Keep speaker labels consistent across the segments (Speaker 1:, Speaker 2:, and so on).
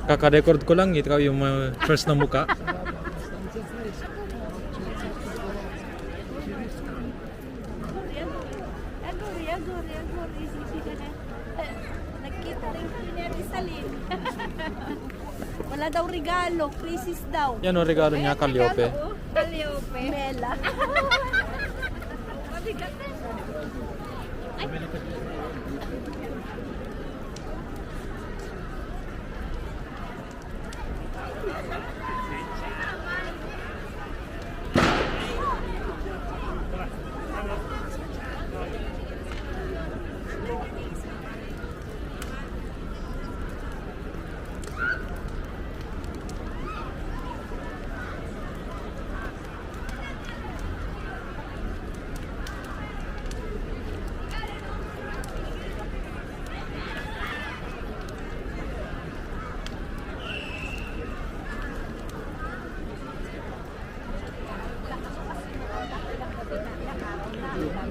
Speaker 1: Kaka-record ko lang, ikaw yung first na muka.
Speaker 2: Nagkita rin kami ni Rizalin. Wala daw regalo, crisis daw.
Speaker 1: Yan ang regalo niya, Calliope.
Speaker 2: Calliope. Mela. Mabigat na. Ay.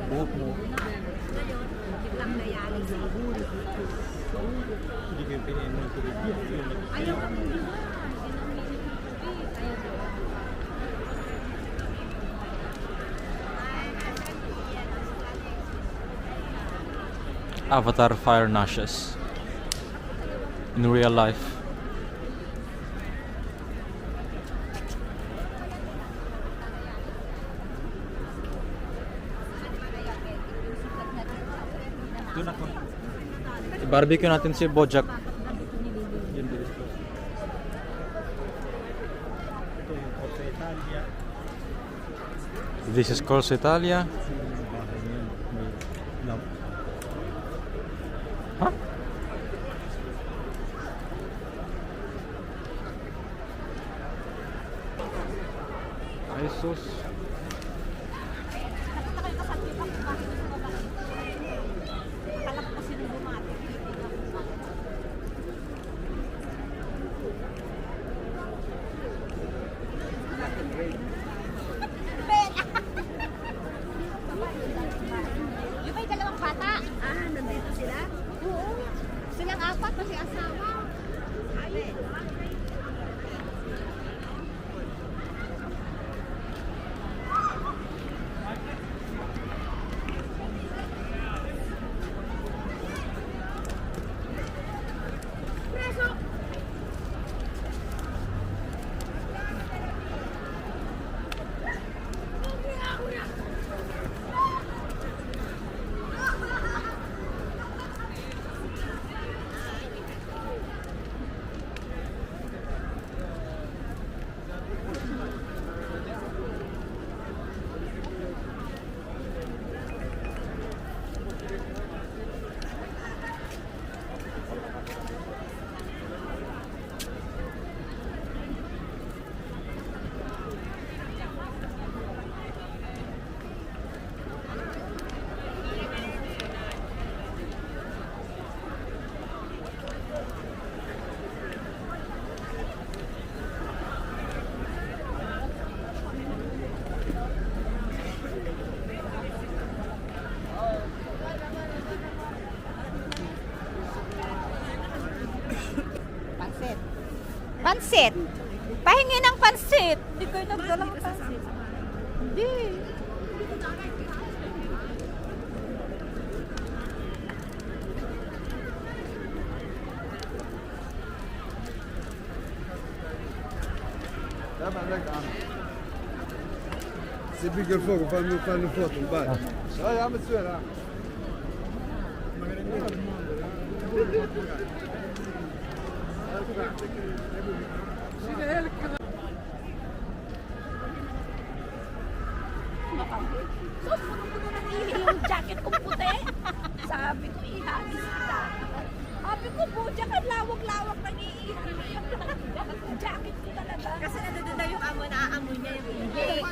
Speaker 1: Buhok mo.
Speaker 2: Ngayon, biglang dialysis.
Speaker 1: Hindi kayo pinainom ng tubig.
Speaker 2: Ayaw kami hindi ba?
Speaker 1: Avatar Fire Nashes. In real life. I-barbecue natin si Bojack. This is Corso Italia. Huh? Ay sus.
Speaker 2: Yung may dalawang bata. Ah, nandito sila? Oo. Silang apat kasi asawa. Ay. Preso. Pansit. Pansit. Pahingi ng pansit. Hindi kayo nagdala ng pansit. Hindi.
Speaker 3: Se bygger fogo, fanno foto, vai. Ja, ja, men så är det.
Speaker 2: Sus, puno-puno ng ihi yung jacket kong puti. Sabi ko, ihagis kita. Sabi ko, Bojack, ang lawak-lawak ng ihi. Jacket ko talaga. Kasi nandun na yung amo na aamoy niya yung ihi.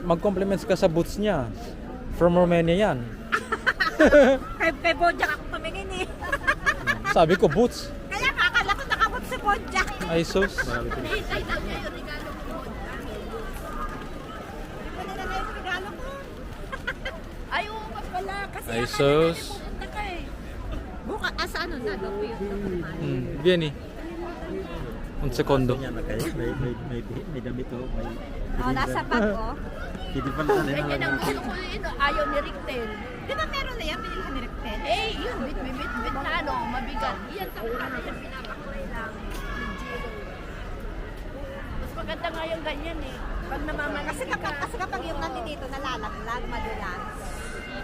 Speaker 1: Mag-compliments ka sa boots niya. From Romania yan.
Speaker 2: Kay Bojack ako tumingin eh.
Speaker 1: Sabi ko boots.
Speaker 2: Kaya akala ko nakabot si Bojack.
Speaker 1: Ay sus.
Speaker 2: Hintay lang niya yung regalo ko. Di ba nila na yung regalo ko? Ay, oo ka pala. Kasi
Speaker 1: Ay,
Speaker 2: akala
Speaker 1: sus.
Speaker 2: namin pupunta ka eh. Buka, sa ano na, gawin yung
Speaker 1: Vieni. Un segundo.
Speaker 4: Yan na kayo. May damit oh.
Speaker 2: Oh, nasa bag, oh.
Speaker 4: Hindi pala na
Speaker 2: Ganyan ang gusto ko yun, ayaw ni Rictel.
Speaker 5: Di ba meron na yan? Pinili ka ni Rectel?
Speaker 2: Eh, yun, bit na ano, mabigat. Iyan sa mga yan, pinapakulay lang. Mas maganda nga yung ganyan eh. Pag namamalingki
Speaker 5: Kasi kapag yung nandito nalalaglag, madulas.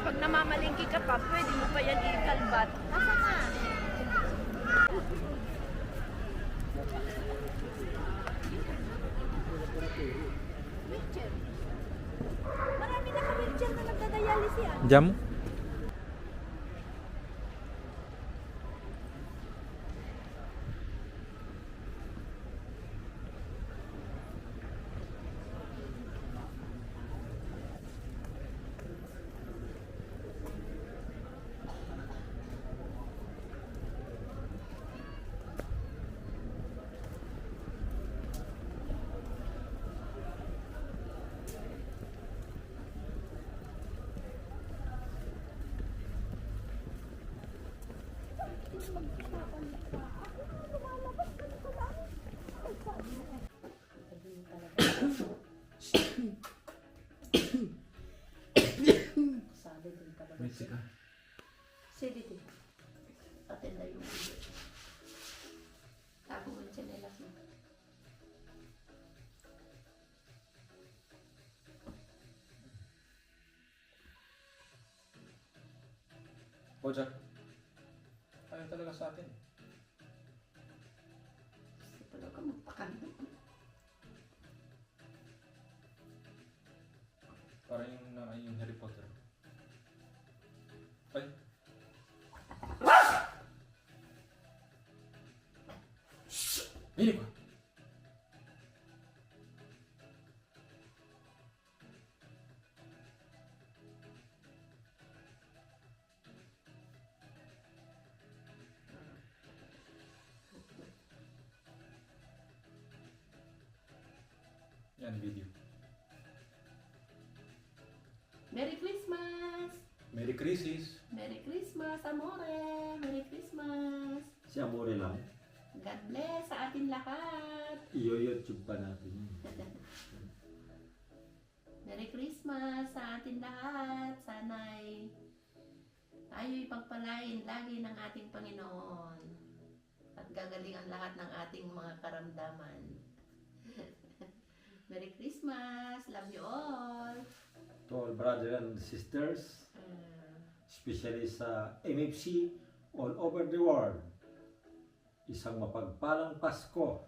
Speaker 2: pag namamalingki ka pa, pwede mo pa yan ikalbat.
Speaker 5: Nasaan na?
Speaker 2: Wheelchair. Marami na ka-wheelchair na nagdadialysis yan.
Speaker 1: Jam? Mexica.
Speaker 2: Siditi. Atin na yung video. Tago mo yung tsinelas mo.
Speaker 1: Bojack. Ayaw talaga sa atin.
Speaker 2: Gusto talaga magpakando.
Speaker 1: Parang yung Harry Potter. Ay. Ini ba? Yan video.
Speaker 2: Merry Christmas!
Speaker 1: Merry Christmas.
Speaker 2: Merry Christmas, amore! Merry Christmas!
Speaker 4: Si Amore lang.
Speaker 2: God bless sa atin lahat!
Speaker 4: I-YouTube pa natin yun.
Speaker 2: Merry Christmas sa atin lahat! Sana'y tayo'y pagpalain lagi ng ating Panginoon at gagalingan lahat ng ating mga karamdaman. Merry Christmas! Love you all!
Speaker 4: To all brothers and sisters, especially sa MFC all over the world. Isang mapagpalang Pasko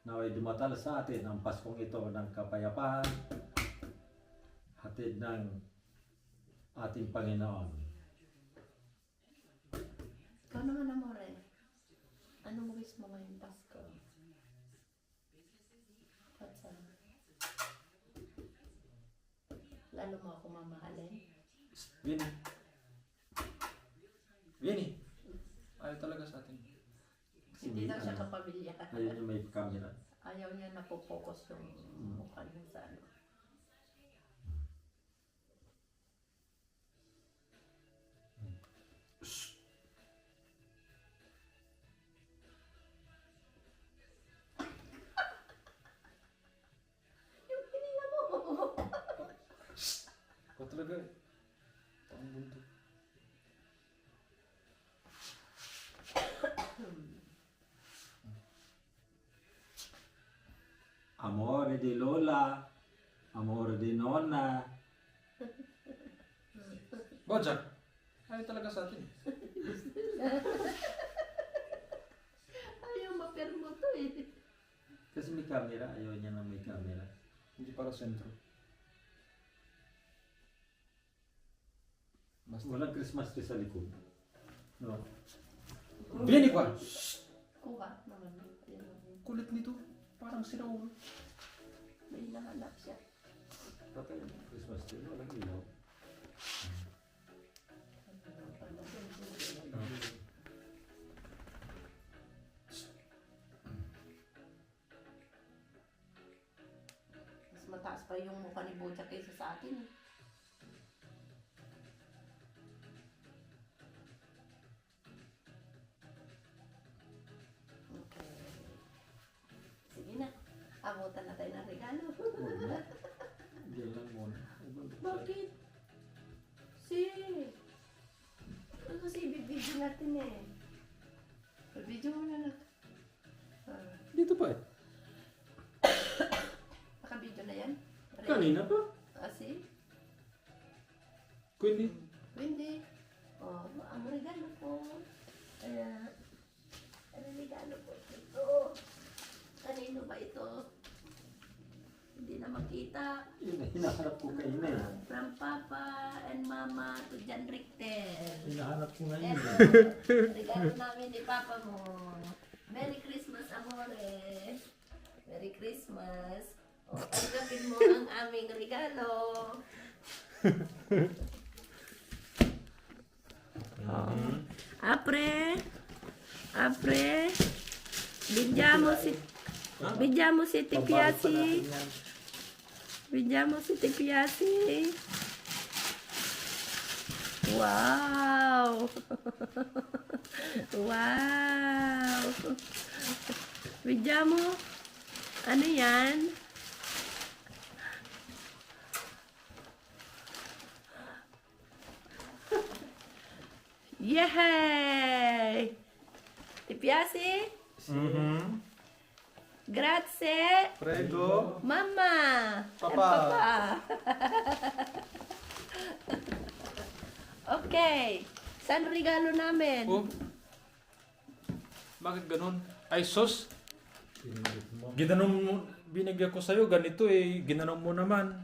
Speaker 4: na ay dumatal sa atin ang Paskong ito ng kapayapaan, hatid ng ating Panginoon.
Speaker 2: Ikaw naman, amore. Anong wish mo ngayong Pasko? What's up? Lalo mo ako mamahalin?
Speaker 1: Vinny. Vinny. Ayaw talaga sa atin.
Speaker 2: Hindi daw siya kapamilya.
Speaker 4: Ayun yung may camera.
Speaker 2: Ayaw niya napopokus yung mukha niya sa ano. Yung pinila mo!
Speaker 1: Ikaw talaga eh. Ang bunto.
Speaker 4: Amore di Lola, amore di Nonna.
Speaker 1: Bojack. Ayaw talaga sa atin.
Speaker 2: Ayaw mapirmo to eh.
Speaker 4: Kasi may camera, ayaw niya na may camera.
Speaker 1: Hindi para sentro. Basta.
Speaker 4: Walang Christmas tree sa likod. No.
Speaker 1: Vinny pa!
Speaker 2: Kuha naman.
Speaker 1: Kulit nito. Parang si Raul.
Speaker 2: May nahanap siya.
Speaker 4: Patay ang Christmas tree, walang ilaw.
Speaker 2: Mas mataas pa yung mukha ni Bojack kaysa sa atin eh. Okay. Maabutan na tayo ng regalo.
Speaker 4: Diyan lang muna.
Speaker 2: Bakit? Kasi ibibidyo natin eh. Ibibidyo mo na lang.
Speaker 4: Dito pa eh.
Speaker 2: Nakabidyo na yan?
Speaker 4: Kanina pa.
Speaker 2: Kasi?
Speaker 4: Kundi.
Speaker 2: Hindi. Oh, ang regalo po. Ayan. Ang regalo po ito. Kanino ba ito? Hindi na makita.
Speaker 4: Yun na, hinahanap ko kayo na eh.
Speaker 2: From Papa and Mama to John Richter.
Speaker 4: Hinahanap ko ngayon
Speaker 2: Eto,
Speaker 4: eh.
Speaker 2: regalo namin ni Papa mo. Merry Christmas, amore. Merry Christmas. O, tanggapin mo ang aming regalo. Apre, bigyan mo si Tipiasi. Bigyan mo si Tipiasi. Wow! Wow! Bigyan mo. Ano yan? Yay! Tipiasi? Grazie!
Speaker 3: Prego.
Speaker 2: Mama!
Speaker 3: Papa.
Speaker 2: And Papa! Okay. Saan regalo namin?
Speaker 1: Oh. Bakit ganun? Ay, sus. Ginanong mo, binigyan ko sa'yo, ganito eh. Ginanong mo naman.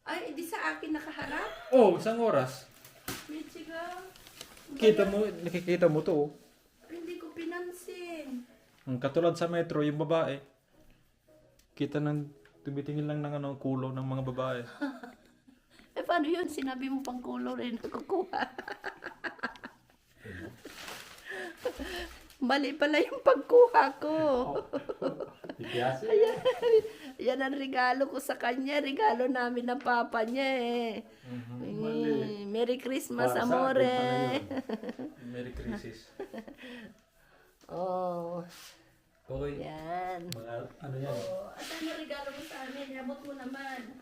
Speaker 2: Ay, hindi sa akin nakaharap.
Speaker 1: Oh, isang oras.
Speaker 2: Michiga.
Speaker 1: Nakikita mo to. Oh.
Speaker 2: Hindi ko pinansin.
Speaker 1: Ang katulad sa metro, yung babae. Kita nang tumitingin lang ng kulo ng mga babae.
Speaker 2: Eh, paano yun? Sinabi mo pang color eh, nakukuha. Mali pala yung pagkuha ko.
Speaker 4: Tipiasi?
Speaker 2: Ayan, yan ang regalo ko sa kanya. Regalo namin ng papa niya eh. Merry Christmas,
Speaker 4: Para sa
Speaker 2: amore.
Speaker 4: akin pala yun.
Speaker 1: Merry Christmas.
Speaker 2: Oh,
Speaker 1: Okay.
Speaker 2: yan.
Speaker 4: Mga ano yan?
Speaker 2: Oh, at ano regalo mo sa amin? Abot mo naman.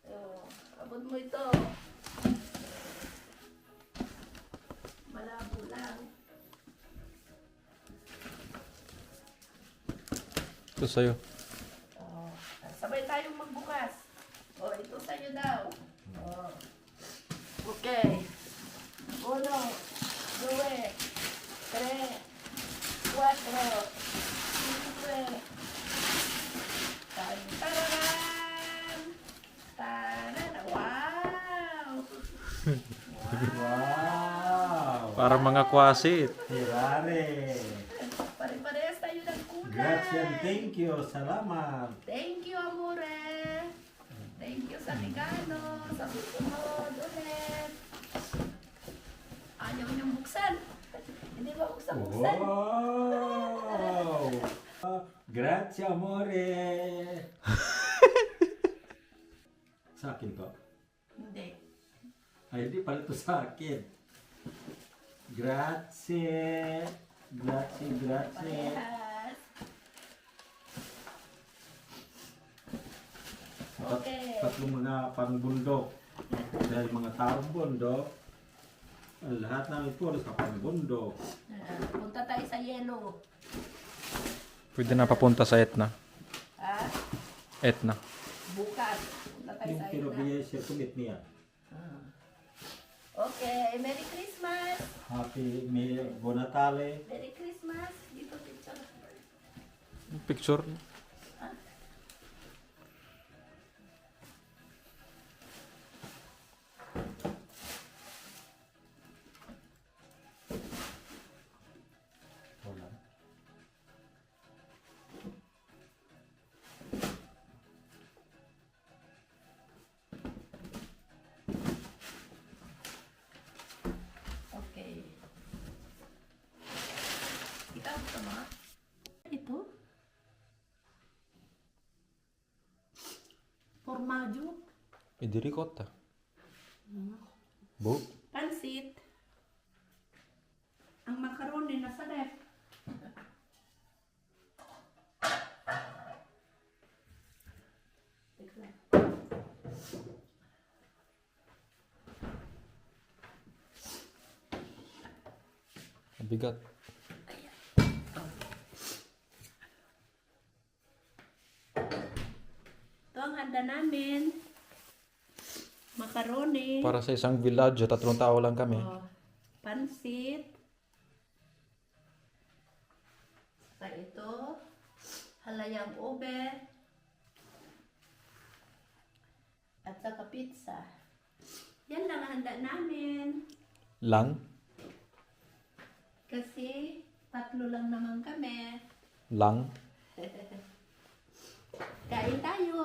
Speaker 2: Oh, abot mo ito. Malabo lang.
Speaker 1: Ito sa'yo.
Speaker 2: Oh, sabay tayong magbukas. Oh, ito sa'yo daw. Oh. Okay. 1, 2, 3, 4, 5, 5. Tararan! Wow!
Speaker 4: Wow!
Speaker 1: Para mga kwasit.
Speaker 4: Hirare!
Speaker 2: Pare-parehas tayo ng kulay.
Speaker 4: Grazie and thank you. Salamat.
Speaker 2: Thank you, amore. Thank you sa regalo. Sa susunod ulit. Ayaw niyong buksan. Hindi ba buksan?
Speaker 4: Wow! Grazie, amore! Sa akin to?
Speaker 2: Hindi.
Speaker 4: Ay, hindi pala ito sa akin. Grazie! Grazie, grazie!
Speaker 2: Parehas. Okay.
Speaker 4: Tatlong mga pangbundok. Dahil mga taong bundok, ang lahat namin po sa pangbundok.
Speaker 2: Punta tayo sa yellow.
Speaker 1: Pwede na papunta sa Etna.
Speaker 2: Ha?
Speaker 1: Etna.
Speaker 2: Bukas. Punta tayo
Speaker 4: Yung
Speaker 2: sa yellow.
Speaker 4: pinobigay siya commit niya.
Speaker 2: Okay. Merry Christmas.
Speaker 4: Happy Buon Natale.
Speaker 2: Merry Christmas. Dito picture.
Speaker 1: Picture.
Speaker 4: Wala.
Speaker 2: Okay. Ikaw ito ma? Ito? Formaggio?
Speaker 1: Di ricotta. Bo.
Speaker 2: Pansit. Ang macaroni nasa ref.
Speaker 1: Mabigat.
Speaker 2: Ito ang handa namin. Macaroni.
Speaker 1: Para sa isang village, 3 tao lang kami.
Speaker 2: Oh, pansit. Saka ito. Halayang ube. At saka pizza. Yan lang ang handa namin.
Speaker 1: Lang?
Speaker 2: Kasi 3 lang naman kami.
Speaker 1: Lang?
Speaker 2: Kain tayo.